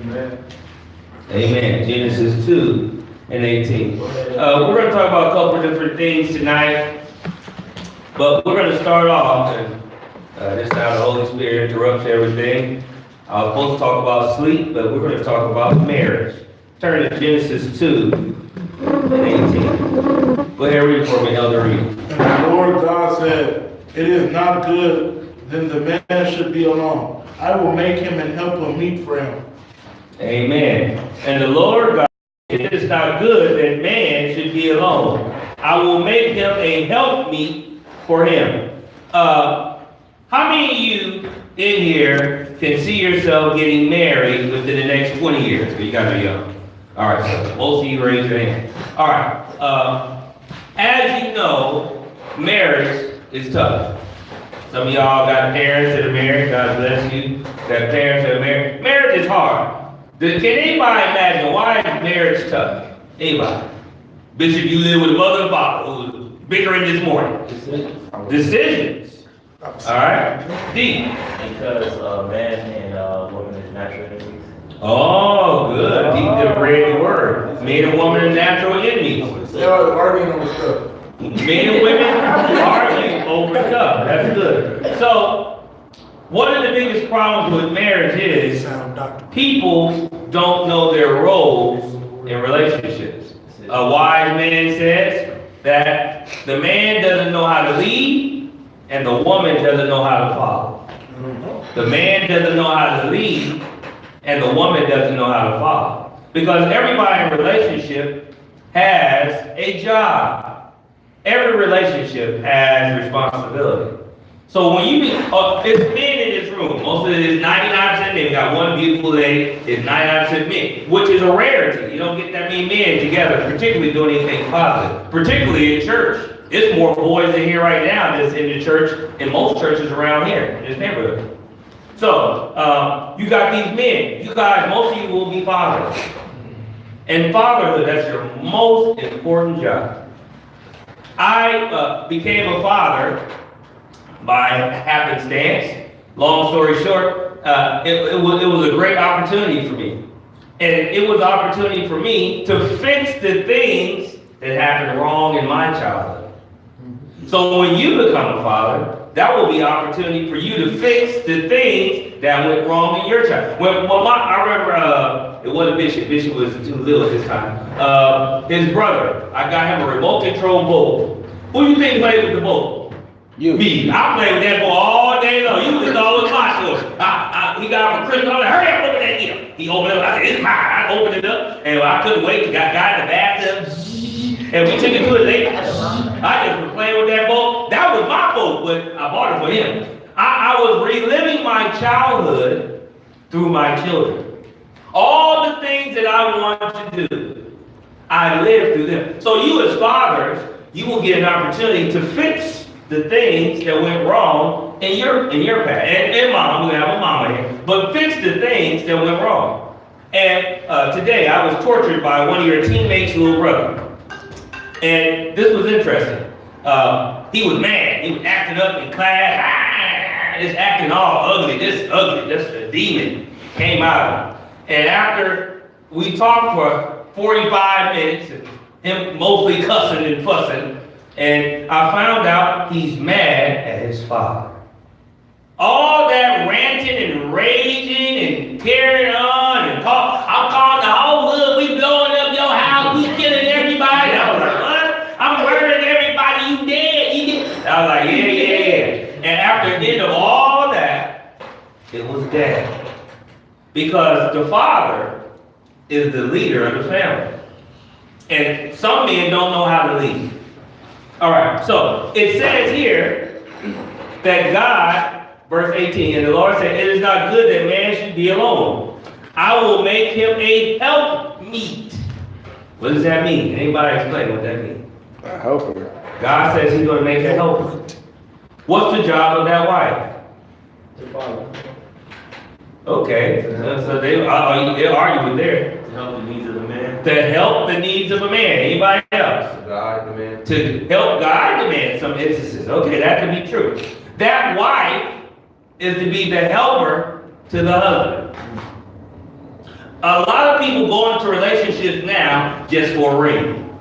Amen. Amen. Genesis 2 and 18. We're going to talk about a couple of different things tonight, but we're going to start off, and this time the Holy Spirit interrupts everything. I was supposed to talk about sleep, but we're going to talk about marriage. Turn to Genesis 2 and 18. Go ahead, read for me, Elder Reed. And the Lord God said, it is not good that the man should be alone. I will make him and help him meet for him. Amen. And the Lord God, it is not good that man should be alone. I will make him a helpmeet for him. How many of you in here can see yourself getting married within the next 20 years? Because you guys are young. All right, so most of you raise your hand. All right. As you know, marriage is tough. Some of y'all got parents that are married. God bless you. Got parents that are married. Marriage is hard. Can anybody imagine why is marriage tough? Anybody? Bishop, you live with a mother and father who was bickering this morning. Decisions. All right. D. Because man and woman is natural enemies. Oh, good. Deep the read the word. Man and woman are natural enemies. They are arguing over stuff. Men and women arguing over stuff. That's good. So, one of the biggest problems with marriage is people don't know their roles in relationships. A wise man says that the man doesn't know how to lead and the woman doesn't know how to follow. The man doesn't know how to lead and the woman doesn't know how to follow. Because everybody in a relationship has a job. Every relationship has responsibility. So when you be, it's men in this room. Most of it is 99% men. We got one beautiful lady. It's 99% men, which is a rarity. You don't get that many men together, particularly doing anything positive. Particularly in church. There's more boys in here right now that's in the church, in most churches around here in this neighborhood. So you got these men. You guys, most of you will be fathers. And fatherhood, that's your most important job. I became a father by happenstance. Long story short, it was a great opportunity for me. And it was an opportunity for me to fix the things that happened wrong in my childhood. So when you become a father, that will be an opportunity for you to fix the things that went wrong in your child. I remember, it wasn't Bishop. Bishop was too little at this time. His brother, I got him a remote control boat. Who you think played with the boat? You. Me. I played with that boy all day long. You was always my source. He got him a Christmas. I was like, hurry up, open that gift. He opened it up. I said, it's mine. I opened it up. And I couldn't wait. Got in the bathtub. And we took it to a lake. I just was playing with that boat. That was my boat, but I bought it for him. I was reliving my childhood through my children. All the things that I wanted to do, I lived through them. So you as fathers, you will get an opportunity to fix the things that went wrong in your past. And mom, we have a mama here. But fix the things that went wrong. And today I was tortured by one of your teammates' little brother. And this was interesting. He was mad. He was acting up in class. Just acting all ugly. Just a demon came out of him. And after we talked for 45 minutes, and him mostly cussing and fussing, and I found out he's mad at his father. All that ranting and raging and carrying on and I'm calling the whole hood, we blowing up your house, we killing everybody. I was like, what? I'm murdering everybody, you dead. I was like, yeah. And after the end of all that, it was dad. Because the father is the leader of the family. And some men don't know how to lead. All right, so it says here that God, verse 18, and the Lord said, it is not good that man should be alone. I will make him a helpmeet. What does that mean? Anybody explain what that means? A helper. God says he's going to make a helper. What's the job of that wife? To follow. Okay, so they argue there. To help the needs of the man. To help the needs of a man. Anybody else? To guide the man. To help guide the man in some instances. Okay, that can be true. That wife is to be the helper to the husband. A lot of people go into relationships now just for a ring.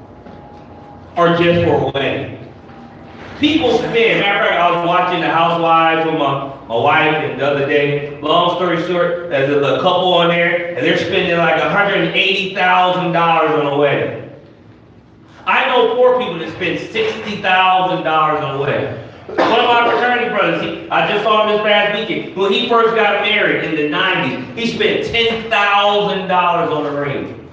Or just for a wedding. People spend, matter of fact, I was watching The Housewives with my wife and the other day. Long story short, there's a couple on there, and they're spending like $180,000 on a wedding. I know poor people that spend $60,000 on a wedding. One of my fraternity brothers, I just saw him this past weekend. When he first got married in the 90s, he spent $10,000 on a ring.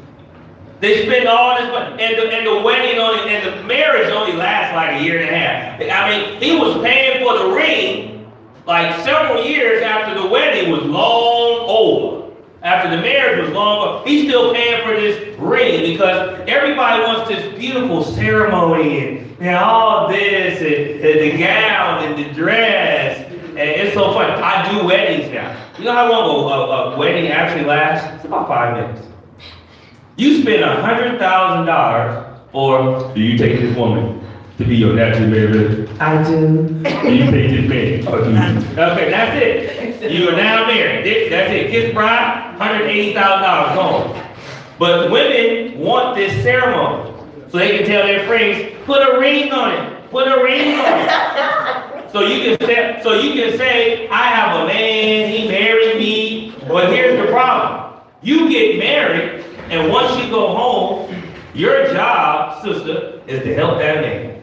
They spend all this money, and the wedding only, and the marriage only lasts like a year and a half. I mean, he was paying for the ring like several years after the wedding was long over. After the marriage was long over, he's still paying for this ring because everybody wants this beautiful ceremony and all this and the gown and the dress. And it's so fun. I do weddings now. You know how long a wedding actually lasts? It's about 5 minutes. You spend $100,000 for, do you take this woman to be your natural baby? I do. Do you take this man? Oh, do you? Okay, that's it. You are now married. That's it. Kiss bride, $180,000 gone. But women want this ceremony. So they can tell their friends, put a ring on it. Put a ring on it. So you can say, I have a man, he married me. But here's the problem. You get married, and once you go home, your job, sister, is to help that man.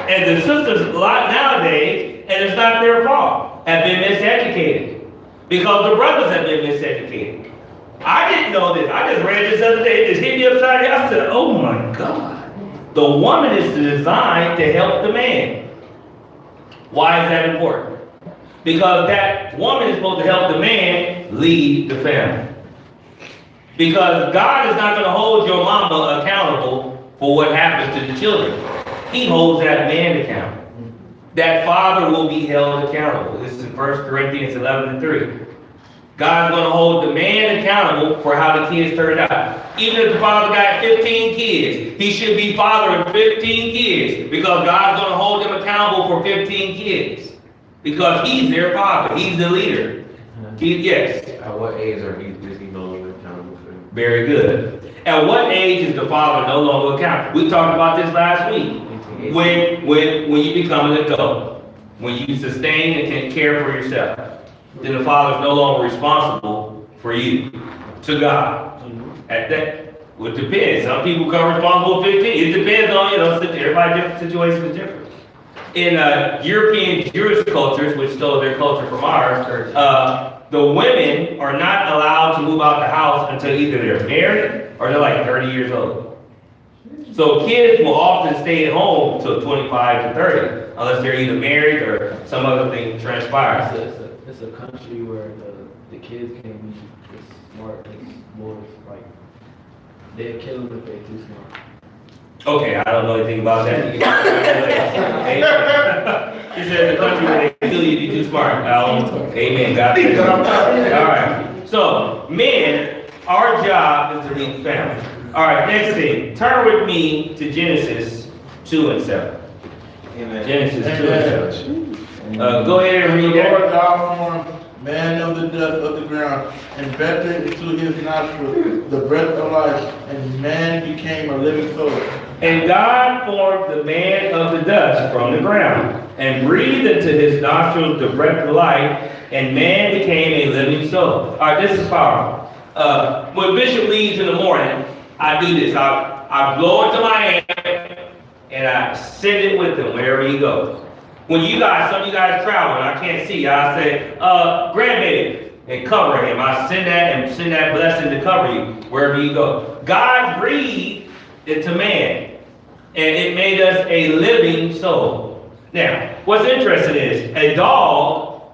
And the sisters, a lot nowadays, and it's not their fault, have been miseducated. Because the brothers have been miseducated. I didn't know this. I just read this other day. It just hit me upside the head. I said, oh my God. The woman is designed to help the man. Why is that important? Because that woman is supposed to help the man lead the family. Because God is not going to hold your mama accountable for what happens to the children. He holds that man accountable. That father will be held accountable. This is in 1 Corinthians 11:3. God's going to hold the man accountable for how the kids turned out. Even if the father got 15 kids, he should be fathering 15 kids because God's going to hold them accountable for 15 kids. Because he's their father. He's the leader. Yes. At what age is he no longer accountable for him? Very good. At what age is the father no longer accountable? We talked about this last week. When you become an adult, when you sustain and can care for yourself, then the father is no longer responsible for you to God. At that, well, it depends. Some people become responsible for 15. It depends on, everybody's different situation is different. In European Jewish cultures, which stole their culture from ours, the women are not allowed to move out the house until either they're married or they're like 30 years old. So kids will often stay at home until 25 to 30, unless they're either married or some other thing transpires. It's a country where the kids can be as smart as boys. Like, they'll kill them if they're too smart. Okay, I don't know anything about that. He said the country where they kill you if you're too smart. Amen. God bless you. All right. So, men, our job is to lead family. All right, next thing. Turn with me to Genesis 2 and 7. Amen. Genesis 2 and 7. Go ahead and read The Lord that. God formed man of the dust of the ground, and breathed into his nostrils the breath of life, and man became a living soul. And God formed the man of the dust from the ground, and breathed into his nostrils the breath of life, and man became a living soul. All right, this is powerful. When Bishop leaves in the morning, I do this. I blow into my hand, and I send it with him wherever he goes. When some of you guys travel, and I can't see, I say, grandbaby, and cover him. I send that blessing to cover you wherever you go. God breathed into man, and it made us a living soul. Now, what's interesting is, a dog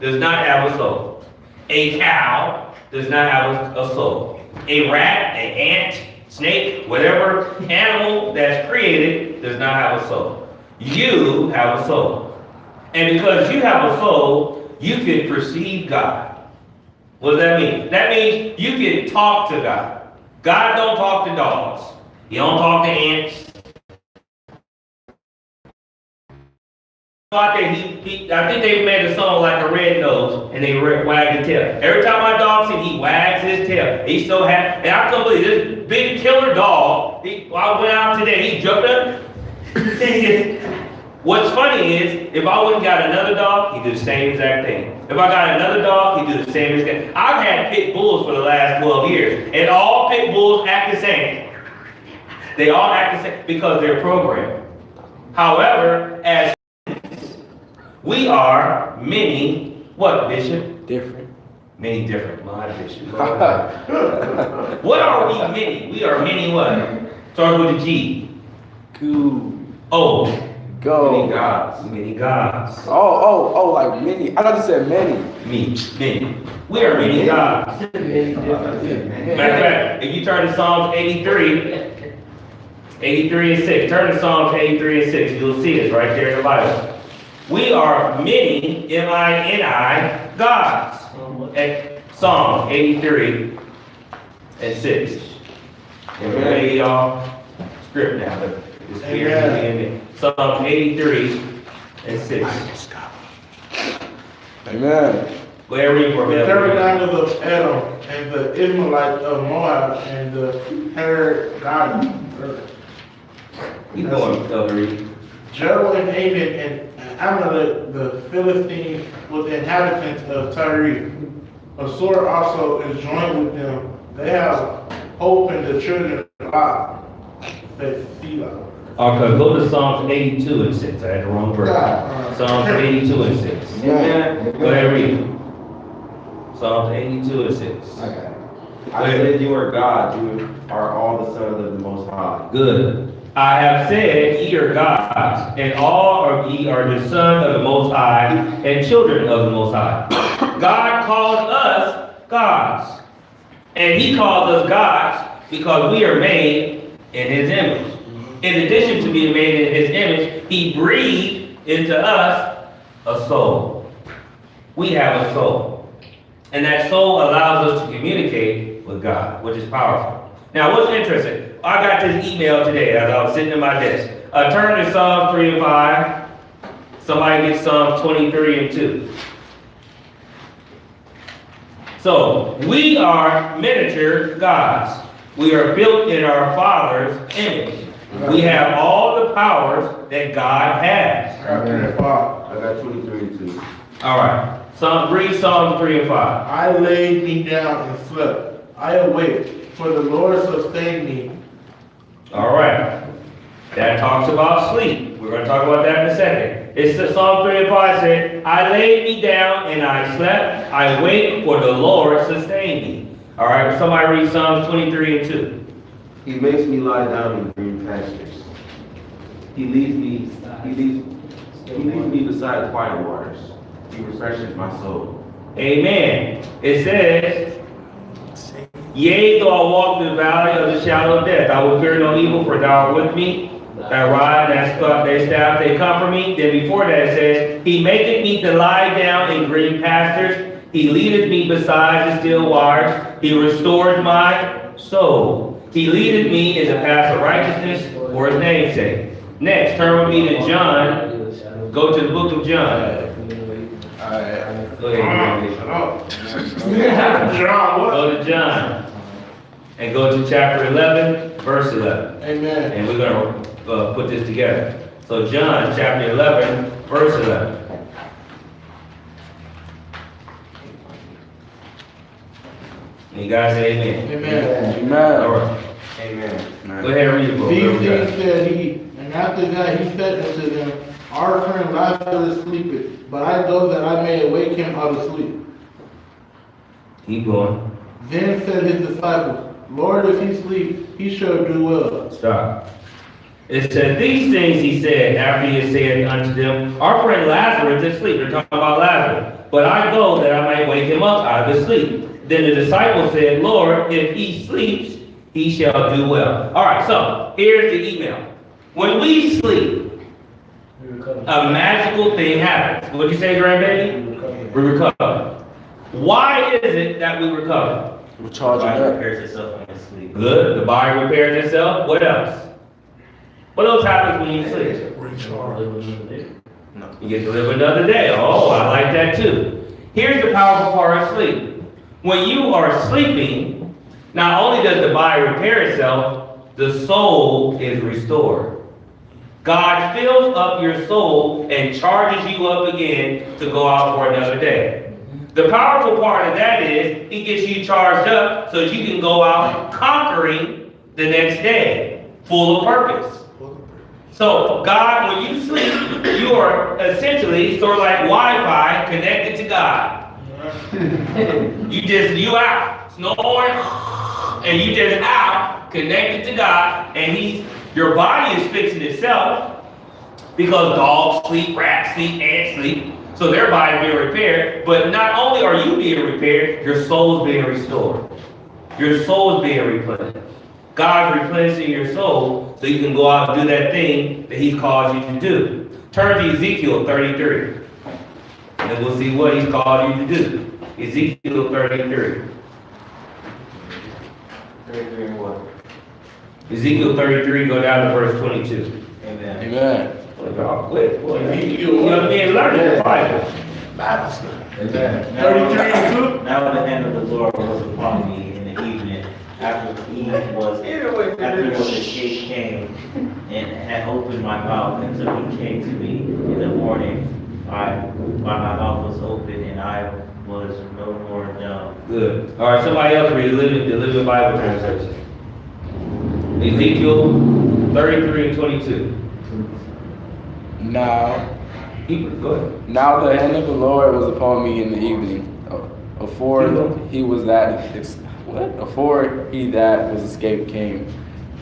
does not have a soul. A cow does not have a soul. A rat, an ant, snake, whatever animal that's created does not have a soul. You have a soul. And because you have a soul, you can perceive God. What does that mean? That means you can talk to God. God don't talk to dogs. He don't talk to ants. I think they made a song like a red nose, and they wag the tail. Every time my dog sees, he wags his tail. He's so happy. And I couldn't believe this big killer dog. I went out today, he jumped up. What's funny is, if I wouldn't got another dog, he'd do the same exact thing. If I got another dog, he'd do the same exact thing. I've had pit bulls for the last 12 years, and all pit bulls act the same. They all act the same because they're programmed. However, as we are many, what, Bishop? Different. Many different, my Bishop. What are we many? We are many what? Starts with a G. Go. Oh, Many Go. gods. many gods. Oh, like many. I thought you said many. Many. We are many gods. Many different. Matter of fact, if you turn to Psalms 83 and 6, turn to Psalms 83 and 6, you'll see it right there in the Bible. We are many, M-I-N-I, gods. At Psalms 83 and 6. And we're gonna get off script now, but it's here in me. Psalms 83 and 6. Amen. Go ahead, read for me. The Pterodactyls of Edom, and the Ishmaelites of Moab, and the Hergadi. Keep going, read. Jeroboam and Ammon and Amalek, the Philistines, with the inhabitants of Tyre. Assur also is joined with them. They have hope in the children of God. Selah. Okay, go to Psalms 82 and 6. I had the wrong verse. Psalms 82 and 6. Amen. Go ahead, read. Psalms 82 and 6. I said you are God, you are all the sons of the Most High. Good. I have said, ye are gods, and all of ye are the sons of the Most High, and children of the Most High. God calls us gods. And he calls us gods because we are made in his image. In addition to being made in his image, he breathed into us a soul. We have a soul. And that soul allows us to communicate with God, which is powerful. Now, what's interesting? I got this email today as I was sitting at my desk. Turn to Psalms 3 and 5. Somebody get Psalms 23 and 2. So, we are miniature gods. We are built in our Father's image. We have all the powers that God has. Chapter 5. I got 23 and 2. All right. Read Psalms 3 and 5. I laid me down and slept. I awake, for the Lord sustained me. All right. That talks about sleep. We're going to talk about that in a second. It's the Psalm 3 and 5 said, I laid me down and I slept. I waked, for the Lord sustained me. All right. Somebody read Psalms 23 and 2. He makes me lie down in green pastures. He leads me beside quiet waters. He refreshes my soul. Amen. It says, yea, though I walk through the valley of the shadow of death, I will fear no evil, for thou art with me. Thy rod and thy staff, they comfort me. Then before that it says, he maketh me to lie down in green pastures. He leadeth me beside the still waters. He restored my soul. He leadeth me in the paths of righteousness for his name's sake. Next, turn with me to John. Go to the book of John. Go ahead. John, what? Go to John. And go to chapter 11, verse 11. Amen. And we're going to put this together. So John chapter 11, verse 11. And you guys say amen. Amen. All Amen. right. Amen. Go ahead and read the book. These What we got? things said he, and after that he said unto them, our friend Lazarus sleepeth, but I go that I may awake him out of sleep. Keep going. Then said his disciples, Lord, if he sleep, he shall do well. Stop. It said, these things he said after he had said unto them, our friend Lazarus is asleep. They're talking about Lazarus. But I go that I may wake him up out of his sleep. Then the disciples said, Lord, if he sleeps, he shall do well. All right, so here's the email. When we sleep, a magical thing happens. What'd you say, grandbaby? We recover. Why is it that we recover? We're The charging body up. repairs itself when you sleep. Good. The body repairs itself. What else? What else happens when you sleep? You get to live another day. Oh, I like that too. Here's the powerful part of sleep. When you are sleeping, Not only does the body repair itself, the soul is restored. God fills up your soul and charges you up again to go out for another day. The powerful part of that is he gets you charged up so you can go out conquering the next day, full of purpose. So God, when you sleep, you are essentially sort of like Wi-Fi connected to God. You out, snoring, and you just out, connected to God, and your body is fixing itself because dogs sleep, rats sleep, ants sleep, so their body being repaired. But not only are you being repaired, your soul is being restored. Your soul is being replenished. God's replenishing your soul so you can go out and do that thing that He's called you to do. Turn to Ezekiel 33, and then we'll see what He's called you to do. Ezekiel 33. 33 and what? Ezekiel 33, go down to verse 22. Amen. Amen. Well, y'all quick. Boy, Ezekiel you know what I mean? Learn the Bible. Amen. 33 and 2. Now the hand of the Lord was upon me in the evening, after the escape came, and had opened my mouth until he came to me in the morning. My mouth was open, and I was no more dumb. Good. All right, somebody else read the Living Bible translation. Ezekiel 33 and 22. Now, Go ahead. now the hand of the Lord was upon me in the evening. Afore he that was escaped came,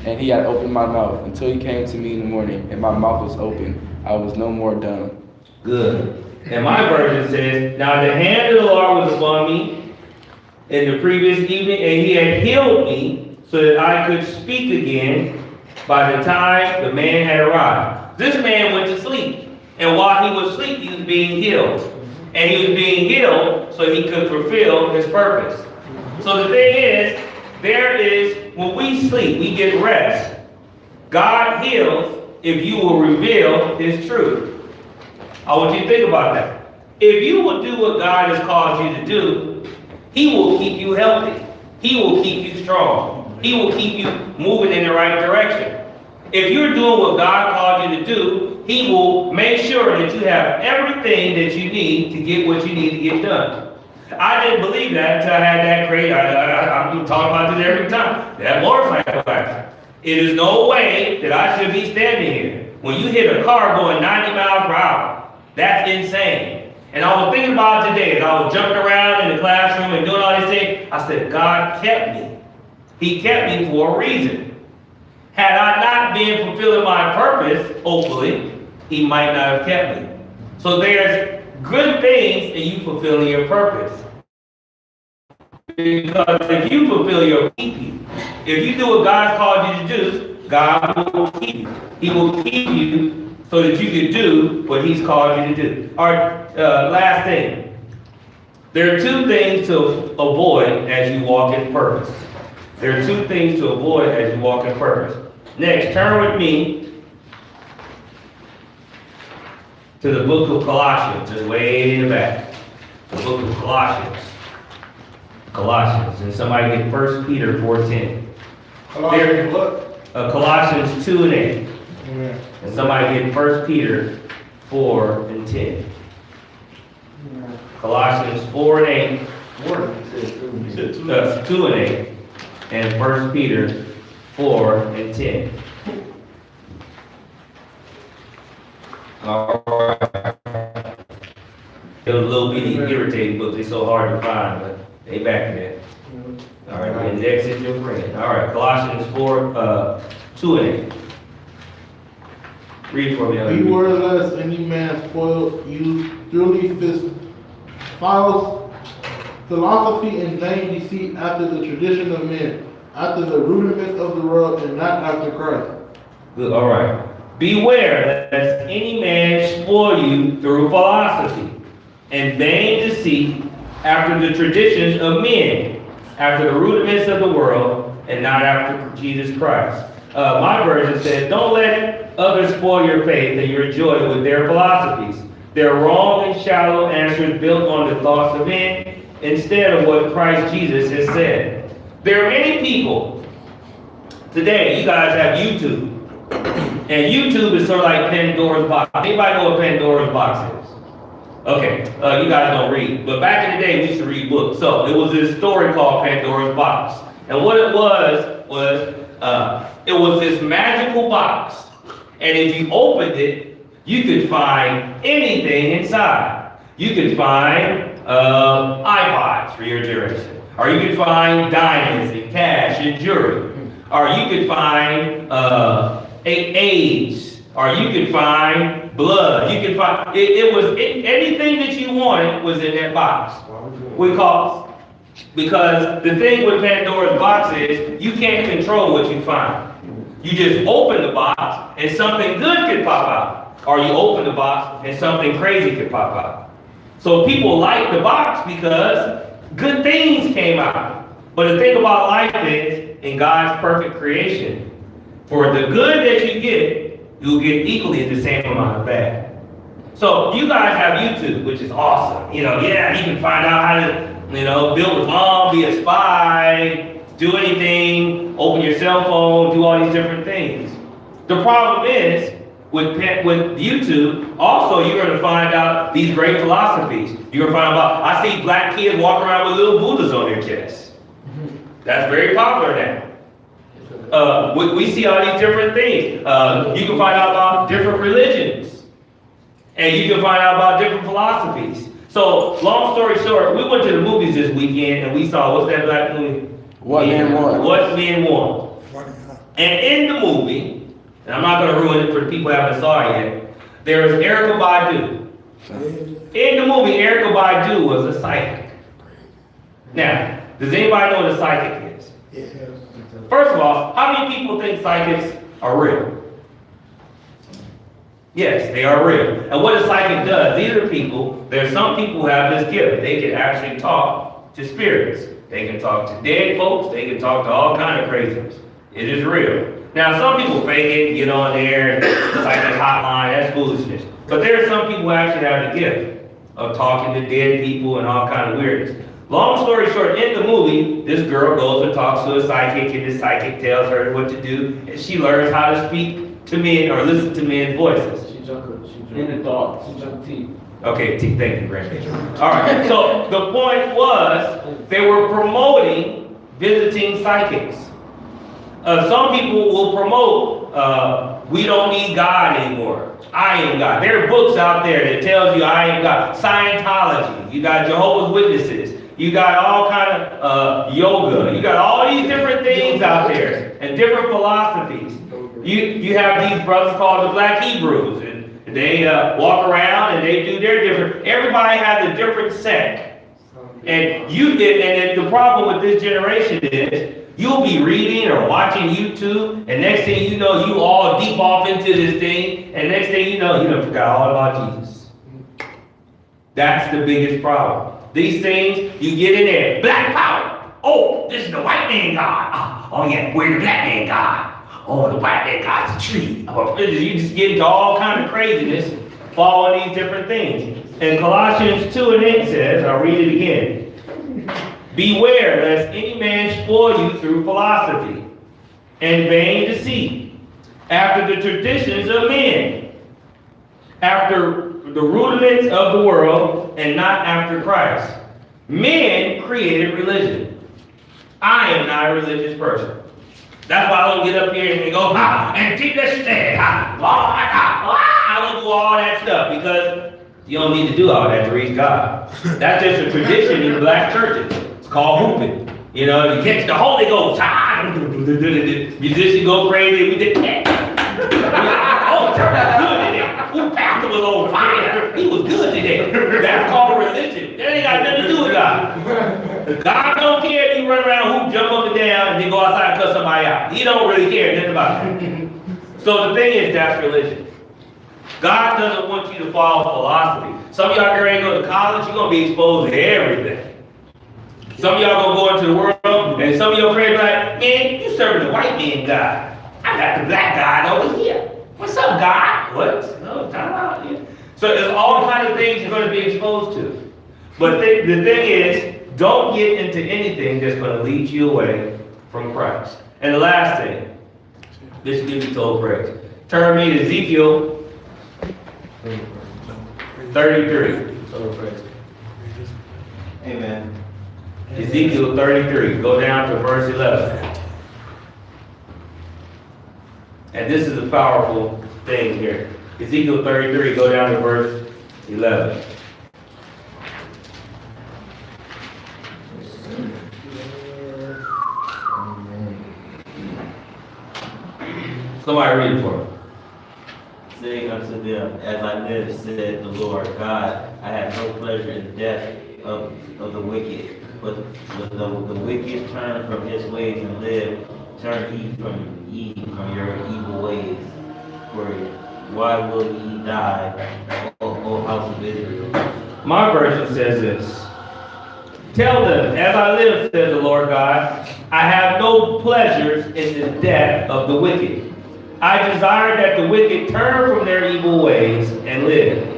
and he had opened my mouth until he came to me in the morning, and my mouth was open. I was no more dumb. Good. And my version says, now the hand of the Lord was upon me in the previous evening, and he had healed me so that I could speak again by the time the man had arrived. This man went to sleep, and while he was asleep, he was being healed. And he was being healed so he could fulfill his purpose. So the thing is, when we sleep, we get rest. God heals if you will reveal His truth. I want you to think about that. If you will do what God has called you to do, He will keep you healthy. He will keep you strong. He will keep you moving in the right direction. If you're doing what God called you to do, He will make sure that you have everything that you need to get what you need to get done. I didn't believe that until I had that crazy, I'm talking about this every time, that motorcycle accident. It is no way that I should be standing here. When you hit a car going 90 miles per hour, that's insane. And I was thinking about it today, as I was jumping around in the classroom and doing all these things, I said, God kept me. He kept me for a reason. Had I not been fulfilling my purpose, hopefully, He might not have kept me. So there's good things in you fulfilling your purpose. Because if you fulfill your keep you. If you do what God's called you to do, God will keep you. He will keep you so that you can do what He's called you to do. All right, last thing. There are two things to avoid as you walk in purpose. There are two things to avoid as you walk in purpose. Next, turn with me to the book of Colossians, just way in the back. The book of Colossians. And somebody get 1 Peter 4:10. Colossians what? Colossians 2 and 8. Amen. And somebody get 1 Peter 4 and 10. Colossians 4 and 8. You said 2. 2 and 8. And 1 Peter 4 and 10. All right. It was a little bit irritating, but they're so hard to find, but they back there. All right, the index is your friend. All right, Colossians 4, 2 and 8. Read for me. Beware lest any man spoil you through these false philosophy and vain deceit after the tradition of men, after the rudiments of the world, and not after Christ. Good, all right. Beware lest any man spoil you through philosophy and vain deceit after the traditions of men, after the rudiments of the world, and not after Jesus Christ. My version says, don't let others spoil your faith and your joy with their philosophies. They're wrong and shallow answers built on the thoughts of men instead of what Christ Jesus has said. There are many people today, you guys have YouTube. And YouTube is sort of like Pandora's box. Anybody know what Pandora's box is? Okay, you guys don't read. But back in the day, we used to read books. So it was this story called Pandora's box. And what it was it was this magical box. And if you opened it, you could find anything inside. You could find iPods for your generation. Or you could find diamonds and cash and jewelry. Or you could find AIDS. Or you could find blood. You could find, anything that you wanted was in that box. Because the thing with Pandora's box is, you can't control what you find. You just open the box and something good could pop out. Or you open the box and something crazy could pop out. So people like the box because good things came out. But the thing about life is, in God's perfect creation, for the good that you get, you'll get equally the same amount of bad. So you guys have YouTube, which is awesome. You can find out how to, build a bomb, be a spy, do anything, open your cell phone, do all these different things. The problem is, with YouTube, also you're going to find out these great philosophies. You're going to find out, I see black kids walking around with little Buddhas on their chests. That's very popular now. We see all these different things. You can find out about different religions. And you can find out about different philosophies. So, long story short, we went to the movies this weekend and we saw, what's that black movie? What Men Want. What Men Want. And in the movie, and I'm not going to ruin it for the people who haven't saw it yet, there is Erykah Badu. In the movie, Erykah Badu was a psychic. Now, does anybody know what a psychic is? First of all, how many people think psychics are real? Yes, they are real. And what a psychic does, these are people, there's some people who have this gift. They can actually talk to spirits. They can talk to dead folks. They can talk to all kind of craziness. It is real. Now, some people fake it, get on there, psychic hotline, that's foolishness. But there are some people who actually have the gift of talking to dead people and all kind of weirdness. Long story short, in the movie, this girl goes and talks to a psychic, and the psychic tells her what to do, and she learns how to speak to men or listen to men's voices. She jumped In the thoughts. She jumped teeth. Okay, thank you, Brandon. All right, so the point was, they were promoting visiting psychics. Some people will promote, we don't need God anymore. I am God. There are books out there that tells you I am God. Scientology. You got Jehovah's Witnesses. You got all kind of yoga. You got all these different things out there and different philosophies. You have these brothers called the Black Hebrews, and they walk around and they do their different. Everybody has a different sect, and the problem with this generation is you'll be reading or watching YouTube, and next thing you know, you all deep off into this thing, and next thing you know, you done forgot all about Jesus. That's the biggest problem. These things, you get in there, black power. Oh, this is the white man God. Oh yeah, we're the black man God. Oh, the white man God's a tree. You just get into all kind of craziness, fall in these different things. And Colossians 2:8 says, I'll read it again. Beware lest any man spoil you through philosophy and vain deceit, after the traditions of men, after the rudiments of the world, and not after Christ. Men created religion. I am not a religious person. That's why I don't get up here and go, and keep this stand, I don't do all that stuff, because you don't need to do all that to reach God. That's just a tradition in black churches. It's called hooping. You catch the Holy Ghost. Musicians go crazy. We did that. Oh, church was good today. Ooh, pastor was on fire. He was good today. That's called religion. That ain't got nothing to do with God. God don't care if you run around, jump up and down, and then go outside and cut somebody out. He don't really care nothing about it. So the thing is, that's religion. God doesn't want you to follow philosophy. Some of y'all ain't go to college, you're going to be exposed to everything. Some of y'all going to go into the world, and some of your friends are like, man, you serving the white man God. I got the black God over here. What's up, God? What? No, time out. Yeah. So there's all kinds of things you're going to be exposed to. But the thing is, don't get into anything that's going to lead you away from Christ. And the last thing, this gives you total praise. Turn me to Ezekiel 33. Total praise. Amen. Ezekiel 33. Go down to verse 11. And this is a powerful thing here. Ezekiel 33, go down to verse 11. Somebody read it for me. Saying unto them, as I live, said the Lord God, I have no pleasure in the death of the wicked, but the wicked turn from his ways and live. Turn ye from your evil ways. For why will ye die, O house of Israel? My version says this. Tell them, as I live, says the Lord God, I have no pleasures in the death of the wicked. I desire that the wicked turn from their evil ways and live.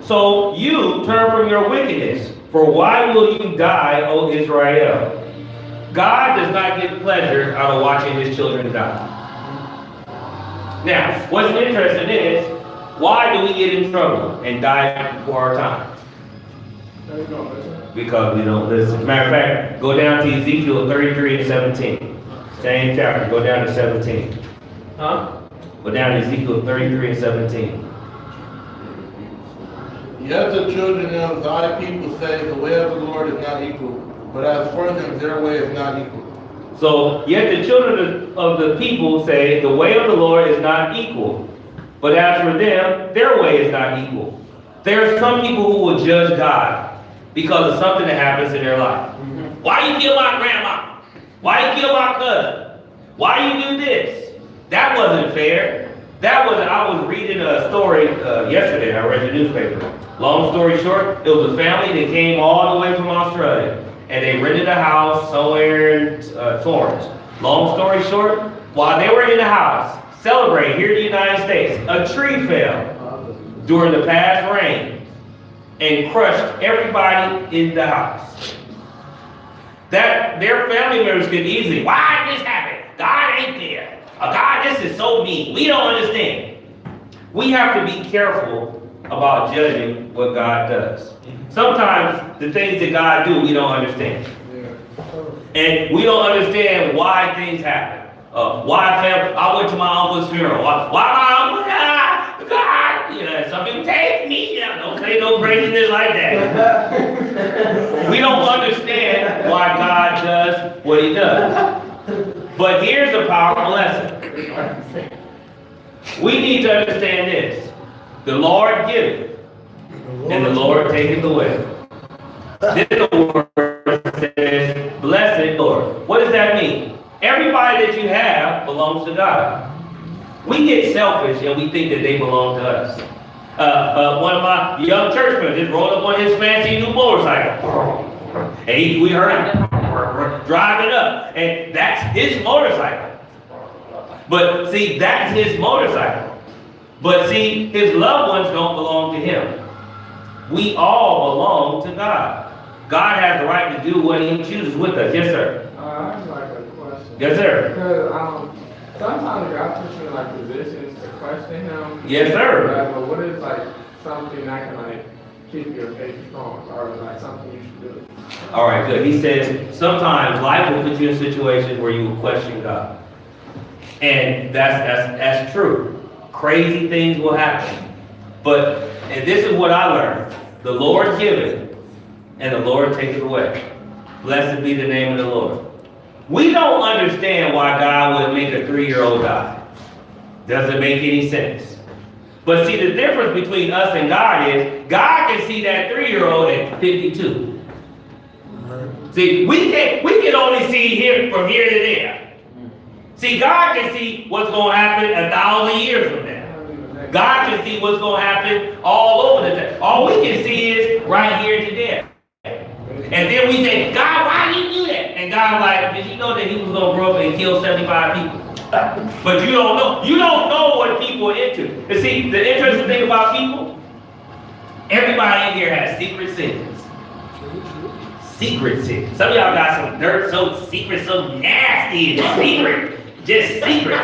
So you turn from your wickedness, for why will you die, O Israel? God does not get pleasure out of watching his children die. Now, what's interesting is, why do we get in trouble and die before our time? Because we don't listen. Matter of fact, go down to Ezekiel 33 and 17. Same chapter, go down to 17. Huh? Go down to Ezekiel 33 and 17. Yet the children of thy people say, the way of the Lord is not equal, but as for them, their way is not equal. So, yet the children of the people say, the way of the Lord is not equal, but as for them, their way is not equal. There are some people who will judge God because of something that happens in their life. Why you kill my grandma? Why you kill my cousin? Why you do this? That wasn't fair. I was reading a story yesterday. I read the newspaper. Long story short, it was a family that came all the way from Australia, and they rented a house somewhere in Torrance. Long story short, while they were in the house celebrating here in the United States, a tree fell during the past rain and crushed everybody in the house. That their family members could easily, why did this happen? God ain't there. God, this is so mean. We don't understand. We have to be careful about judging what God does. Sometimes the things that God do, we don't understand. And we don't understand why things happen. I went to my uncle's funeral. Why my uncle? God, you know, some people take me. You know, don't say no craziness like that. We don't understand why God does what he does. But here's a powerful lesson. We need to understand this. The Lord giveth, and the Lord taketh away. Then the word says, blessed Lord. What does that mean? Everybody that you have belongs to God. We get selfish and we think that they belong to us. One of my young churchmen just rolled up on his fancy new motorcycle. And we heard him driving up, and that's his motorcycle. But see, that's his motorcycle. But see, his loved ones don't belong to him. We all belong to God. God has the right to do what he chooses with us. Yes, sir. I have like a question. Yes, sir. Because sometimes God puts you in like positions to question him. Yes, sir. But what is like something that can like keep your faith strong, or like something you should do? All right, good. He says, sometimes life will put you in situations where you will question God. And that's true. Crazy things will happen. And this is what I learned. The Lord giveth, and the Lord taketh away. Blessed be the name of the Lord. We don't understand why God would make a 3-year-old die. Doesn't make any sense. But see, the difference between us and God is, God can see that 3-year-old at 52. See, we can only see him from here to there. See, God can see what's going to happen 1,000 years from now. God can see what's going to happen all over the time. All we can see is right here today. And then we say, God, why did you do that? And God's like, did you know that he was going to grow up and kill 75 people? But you don't know. You don't know what people are into. And see, the interesting thing about people, everybody in here has secret sins. secret sick. Some of y'all got some dirt so secret, so nasty, and secret, just secret.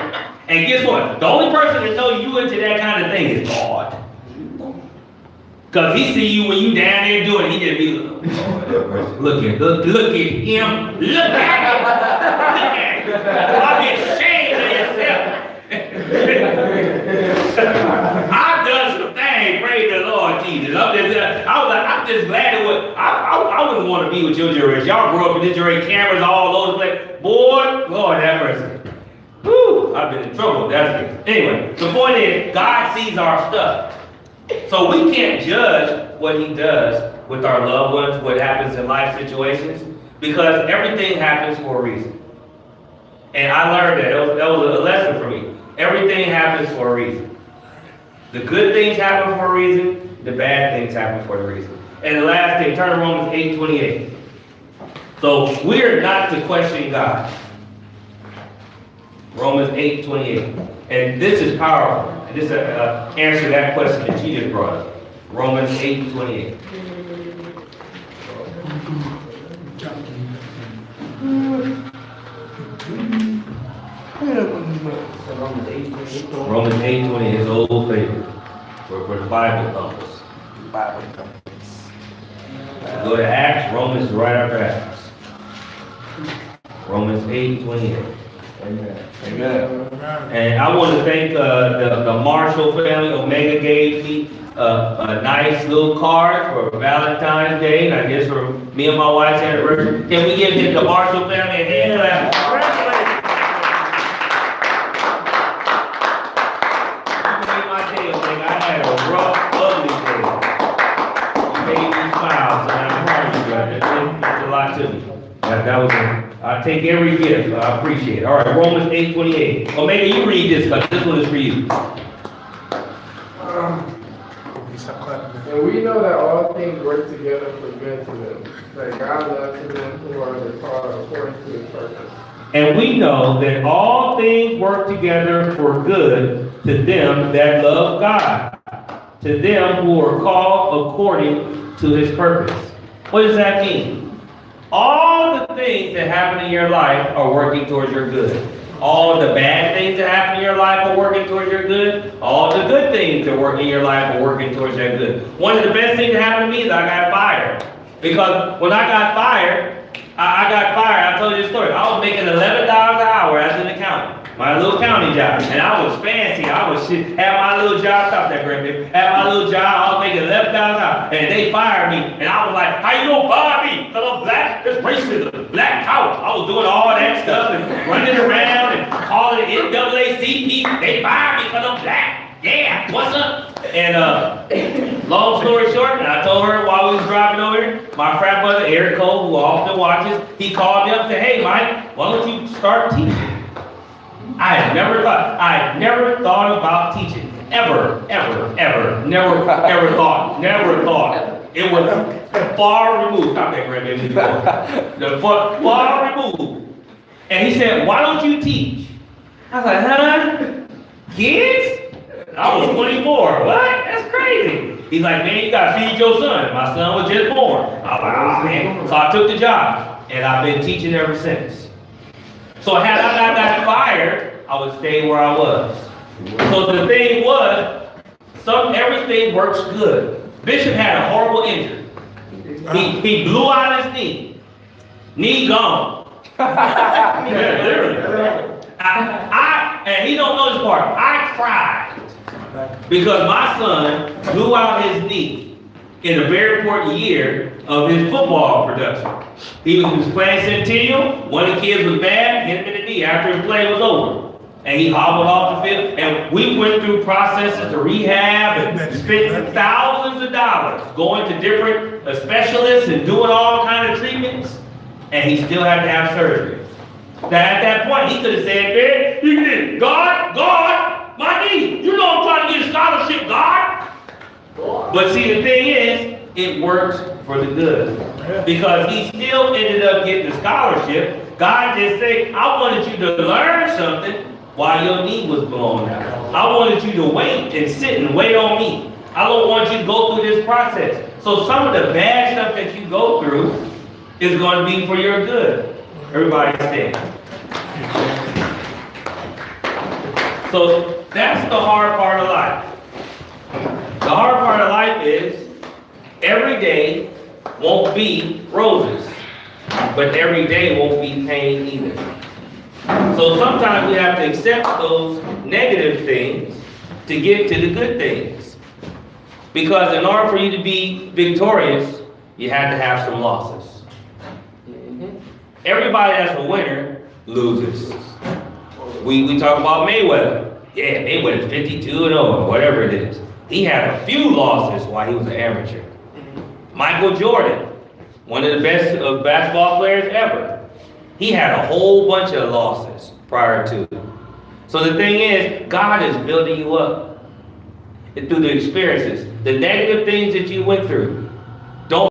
And guess what? The only person that know you into that kind of thing is God. Cause he see you when you down there doing it, he just be like, look at him, look at him. I'll be ashamed of yourself. I've done some things, praise the Lord Jesus. I'm just glad it was, I wouldn't want to be with your generation. Y'all grew up with this generation, cameras all over the place. Boy, Lord have mercy. Whew, I've been in trouble, that's it. Anyway, the point is, God sees our stuff. So we can't judge what he does with our loved ones, what happens in life situations, because everything happens for a reason. And I learned that. That was a lesson for me. Everything happens for a reason. The good things happen for a reason, the bad things happen for a reason. And the last thing, turn to Romans 8:28. So we're not to question God. Romans 8:28. And this is powerful. And this answer that question that you just brought up. Romans 8:28. Romans 8:20 is old favorite for the Bible thumpers. Go to Acts, Romans is right after Acts. Romans 8:28. Amen. And I want to thank the Marshall family. Omega gave me a nice little card for Valentine's Day, and I guess for me and my wife's anniversary. Can we give the Marshall family a hand clap? Congratulations! You made my day, Omega. I had a rough, ugly day. You made me smile, so I'm proud of you, brother. It meant a lot to me. That was I take every gift. I appreciate it. All right, Romans 8:28. Well, maybe you read this, but this one is for you. And we know that all things work together for good to them, that God loves to them who are the called according to his purpose. And we know that all things work together for good to them that love God, to them who are called according to his purpose. What does that mean? All the things that happen in your life are working towards your good. All the bad things that happen in your life are working towards your good. All the good things that work in your life are working towards your good. One of the best things that happened to me is I got fired. Because when I got fired, I told you the story. I was making $11 an hour as an accountant. My little county job. And I was fancy. I was shit. Had my little job, stop that grandbaby. Had my little job, I was making $11 an hour. And they fired me. And I was like, how you gonna fire me? Because I'm black. There's racism. Black power. I was doing all that stuff and running around and calling it NAACP. They fired me because I'm black. Yeah, what's up? And long story short, and I told her while we was driving over here, my frat brother Eric Cole, who often watches, he called me up and said, hey Mike, why don't you start teaching? I had never thought about teaching. Never thought. It was far removed. Stop that, grandbaby. Far removed. And he said, why don't you teach? I was like, huh? Kids? I was 24. What? That's crazy. He's like, man, you gotta feed your son. My son was just born. I was like, oh man. So I took the job, and I've been teaching ever since. So had I not got fired, I would stay where I was. So the thing was, everything works good. Bishop had a horrible injury. He blew out his knee. Knee gone. Yeah, literally. And he don't know this part. I cried because my son blew out his knee in a very important year of his football production. He was playing Centennial. One of the kids was bad, hit him in the knee after his play was over. And he hobbled off the field. And we went through processes to rehab and spent thousands of dollars going to different specialists and doing all kinds of treatments. And he still had to have surgery. Now at that point, he could have said, man, you did, God, my knee. You know I'm trying to get a scholarship, God. But see, the thing is, it works for the good. Because he still ended up getting the scholarship. God just said, I wanted you to learn something while your knee was blown out. I wanted you to wait and sit and wait on me. I don't want you to go through this process. So some of the bad stuff that you go through is going to be for your good. Everybody stand. So that's the hard part of life. The hard part of life is every day won't be roses, but every day won't be pain either. So sometimes we have to accept those negative things to get to the good things. Because in order for you to be victorious, you have to have some losses. Everybody that's a winner loses. We talk about Mayweather. Yeah, Mayweather's 52-0 or whatever it is. He had a few losses while he was an amateur. Michael Jordan, one of the best basketball players ever. He had a whole bunch of losses prior to it. So the thing is, God is building you up through the experiences. The negative things that you went through,